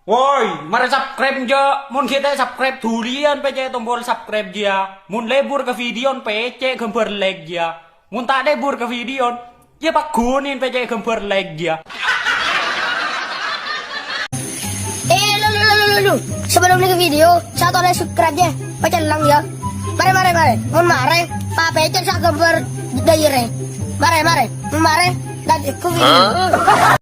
Woi, mari subscribe aja. Mun kita subscribe durian pece tombol subscribe dia. Mun lebur ke video pece gambar like dia. Mun tak lebur ke video, ya pak gunin pece gambar like dia. Lu. Sebelum ke video, satu like subscribe ya. Pece lang ya. Mari. Mun mare, pa pece sa gambar daire. Mari. Mun mare, dan ke video.